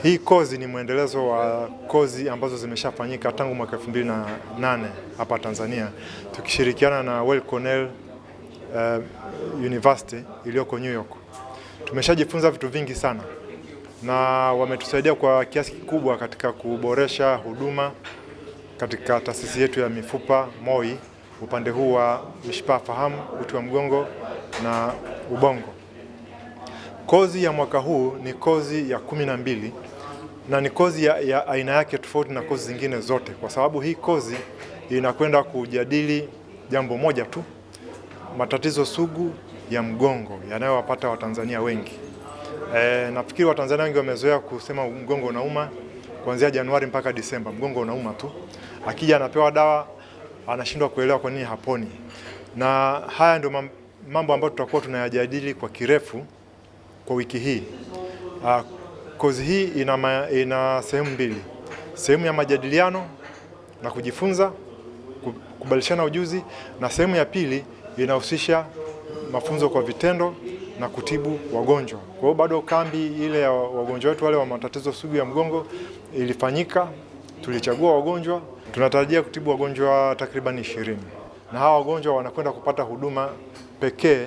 Hii kozi ni mwendelezo wa kozi ambazo zimeshafanyika tangu mwaka 2008 hapa Tanzania, tukishirikiana na Weill Cornell University iliyoko New York. Tumeshajifunza vitu vingi sana na wametusaidia kwa kiasi kikubwa katika kuboresha huduma katika taasisi yetu ya mifupa MOI, upande huu wa mishipa fahamu, uti wa mgongo na ubongo. Kozi ya mwaka huu ni kozi ya 12 na ni kozi ya aina yake tofauti na kozi zingine zote, kwa sababu hii kozi inakwenda kujadili jambo moja tu: matatizo sugu ya mgongo yanayowapata Watanzania wengi. Nafikiri Watanzania wengi wamezoea kusema mgongo unauma kuanzia Januari mpaka Disemba, mgongo unauma tu. Akija anapewa dawa, anashindwa kuelewa kwa nini haponi. Na haya ndio mambo ambayo tutakuwa tunayajadili kwa kirefu kwa wiki hii. Kozi hii ina sehemu mbili: sehemu ya majadiliano na kujifunza, kubadilishana ujuzi, na sehemu ya pili inahusisha mafunzo kwa vitendo na kutibu wagonjwa. Kwa hiyo bado kambi ile ya wagonjwa wetu wale wa matatizo sugu ya mgongo ilifanyika, tulichagua wagonjwa, tunatarajia kutibu wagonjwa takriban 20, na hawa wagonjwa wanakwenda kupata huduma pekee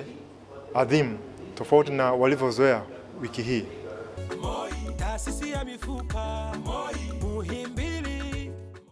adhimu tofauti na walivyozoea wiki hii. Taasisi ya mifupa, Muhimbili.